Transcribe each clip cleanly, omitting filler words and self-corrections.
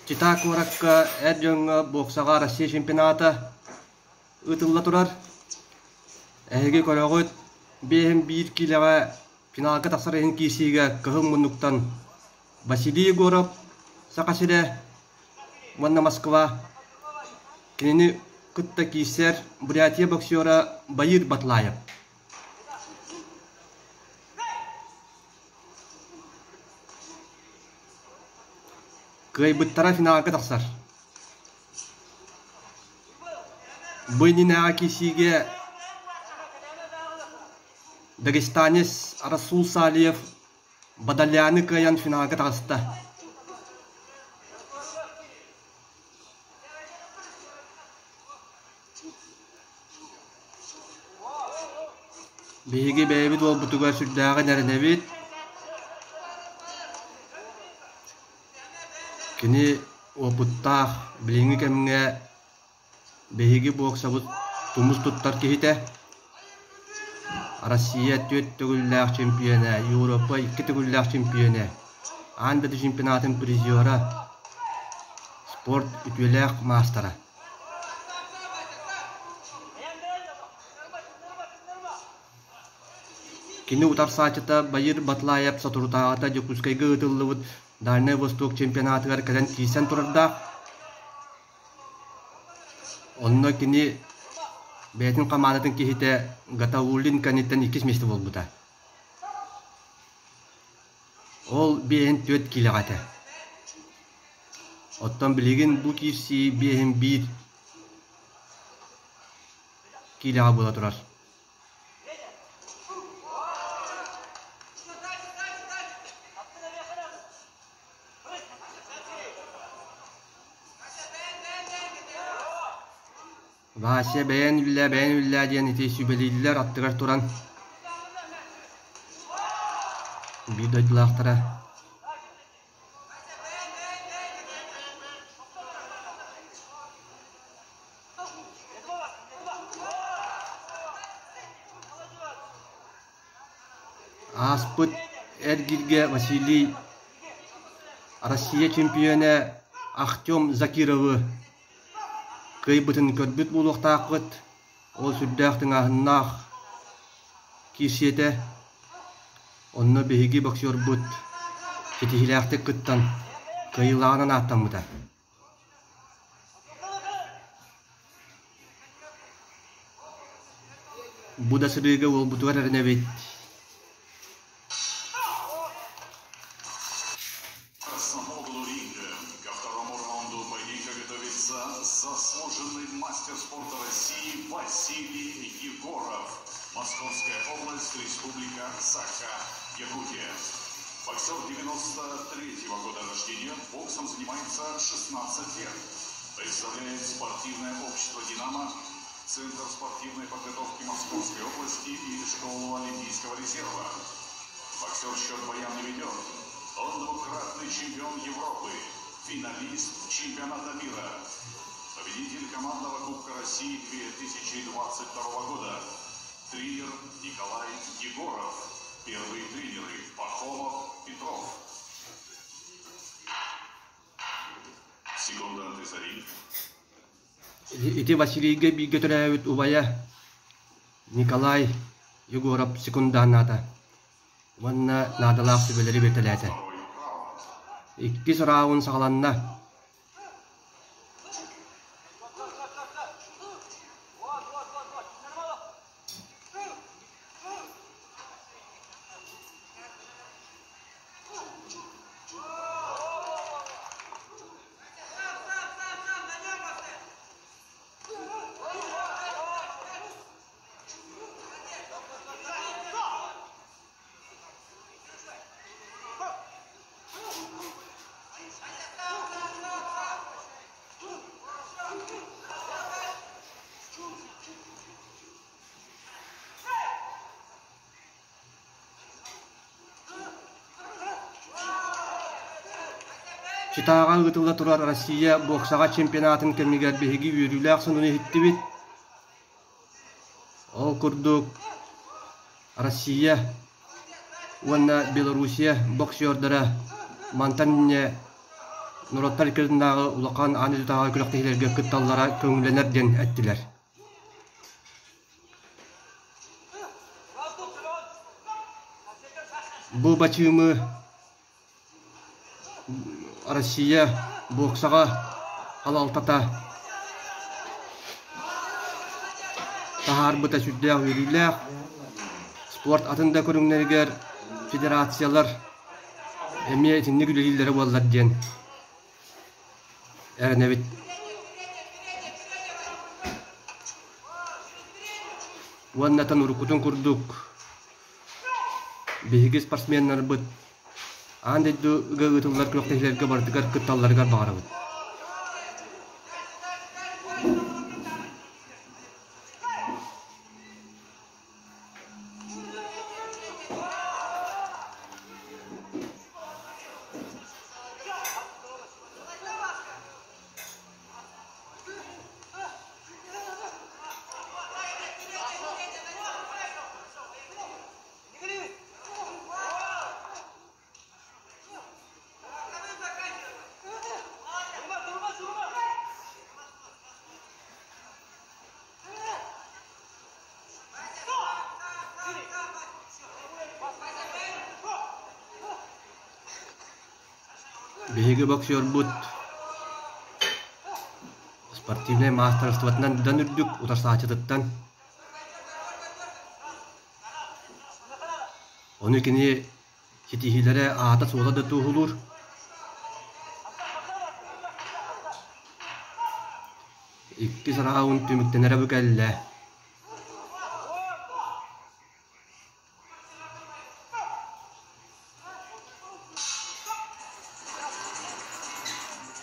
Чита коракка эржөңгө боксага Россия чемпионата ытылла турар. Эге көрөгөт бехим 1 килога финалга тасырын кисиге кыһым мунуктан Василий Егоров сакасиде Ванна Москва кини кытта кисер Бурятия боксера Баир Батлаев. Кайбыттара финалга тасар. Быйнина кисиге Дагестанец Расул Салиев Бадаляны каян финалга таста. Биги бейбит ол бутуга сүрдәгә нәрнәбит. Кини опуттах билинги кемгә биги боксабыт тумус туттар кихите. Россия 4 төгүлләр чемпионы, Европа 2 төгүлләр чемпионы. Анда чемпионатын призеры. Спорт үтүләр мастера. Кини утар сачыта Баир Батлаев сатуртаата жокускайга ытыллыбыт Дальний Восток чемпионатыгар каден кисен турарда. Онно кини бетин командатын кихите Гатаулин каниттен 2 месте болбута. Ол бейін 4 килогата. Оттан билигин бу кирси бейін 1 килога бола турар. Vahşe beğen ülle diyen ite sübeliydiler attıgar turan. Bir döydüler aktara. Asput Ergirge Vasiliy Россия чемпионы Ахтем Закировы Кайбытын көрбіт болуқтақыт, ол сүрдәқтің ағыннақ кирсеті, онны бейгі боксер бұд, кетихіләқті күттан, кайылағынан аттамыда. Бұда сырыға ол бұтуар әріне бейт. Заслуженный мастер спорта России Василий Егоров. Московская область, Республика Саха-Якутия. Боксер 93-го года рождения, боксом занимается 16 лет. Представляет спортивное общество «Динамо», Центр спортивной подготовки Московской области и школу Олимпийского резерва. Боксер счет боя не ведет. Он двукратный чемпион Европы, финалист чемпионата мира. Победитель командного Кубка России 2022 года. Тренер Николай Егоров. Первые тренеры Пахомов, Петров. Секунда антисарин. Ити Василийге биге төрәбит убая Николай Егоров секунда ната. Ванна надалақ сүбелері бетеләді. 2 раунд сағаланна. Читаған ғытылда тұрар Россия боксаға чемпионатын кәмігер бейгі үйрілі ақсын үні хитті бет. Ол күрдік Россия, уанна Белоруссия боксердары Mantanne Nurottar kırındağı ulaqan anı tutağı külüqtehilerge kıttallara köngülenler den ettiler. Bu başımı Россия boksağa halaltata tahar bıta süddəğ yürüylək sport atında körünlerger federasiyalar emniyetinli gülülilleri bollar den ernebit. Vannatan urukutun kurduk bihigi sportsmenler bıt ande gıgıtıllar külüqtehilerge bardıgar kıttallargar bağırabıt. Bihigi boksyor but sportifne master statından dönürdük utar saçıtıttan. Onu kini hitihilere ağda sola da tuğulur. İkki round tümüktenere bükelle.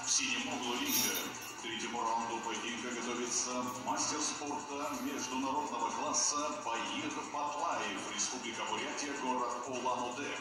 В синем углу ринга к третьему раунду поединка готовится мастер спорта международного класса Баир Батлаев, Республика Бурятия, город Улан-Удэ.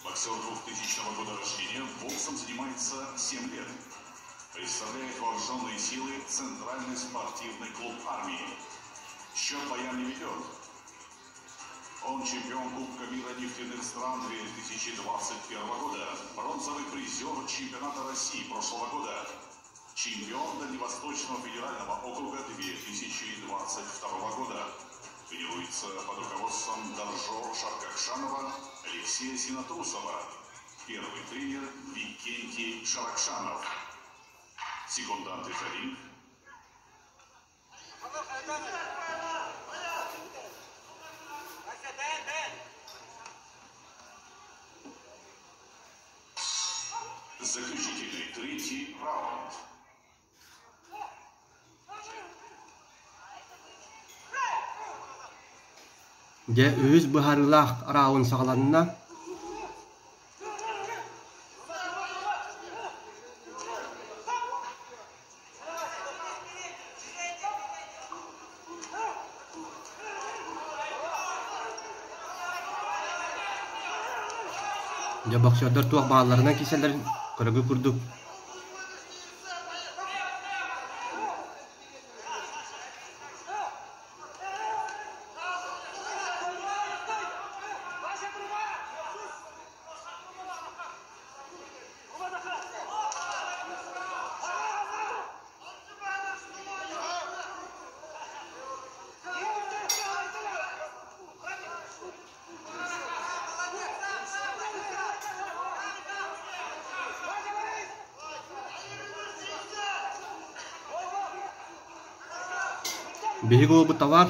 Боксер 2000 года рождения, боксом занимается 7 лет. Представляет вооруженные силы Центральный спортивный клуб армии. Счет боям не ведет. Он чемпион Кубка мира нефтяных стран 2021 года, бронзовый призер чемпионата России прошлого года, чемпион Дальневосточного федерального округа 2022 года. Тренируется под руководством Даржо Шаркакшанова, Алексея Синатрусова. Первый тренер Викентий Шаракшанов. Секундант и Фарин. Заключительный третий раунд. De öz buharılaq raun sağlanına de boksörler tuğ bağlarından keseler kırıgı kurduk. Bihigo bu tawar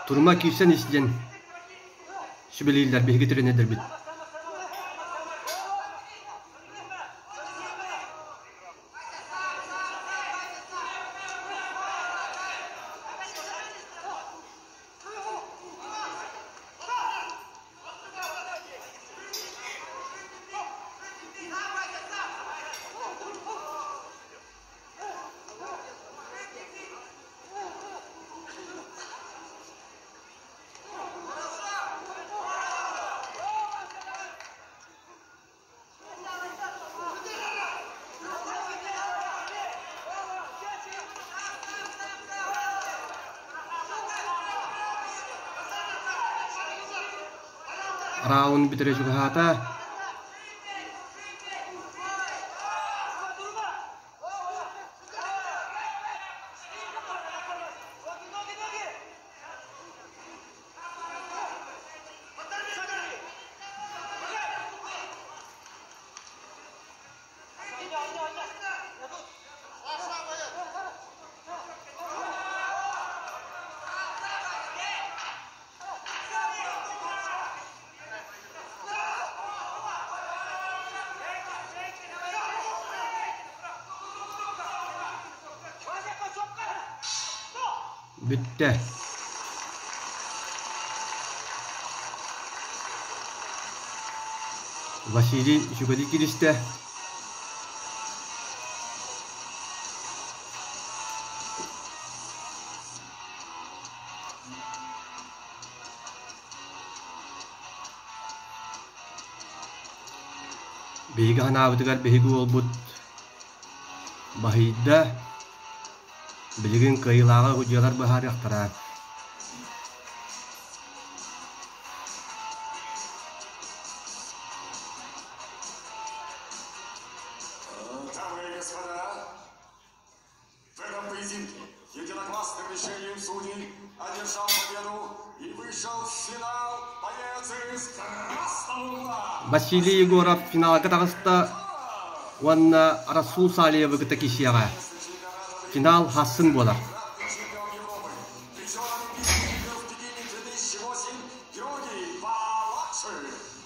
turma kirsen islen şübeliler bihigi trenedir bit. Rauнд bitirecek hata. Bitti. Vasily şükürü girişte. Behiga hanabıdıgar behiga olbut. Bahida bilgin kayılağa hücceler bahar yaktırar. Дамы и господа, в этом поединке единогласным решением судей одержал победу и вышел в финал боец из красного угла. Vasily Yegorov finalga tagısta Vanna Rasul Saliyev'ı kişiye. Final hassın bolar. Чемпион Европы, призер Олимпийских игр в Пекине 2008 Георгий Балакшин.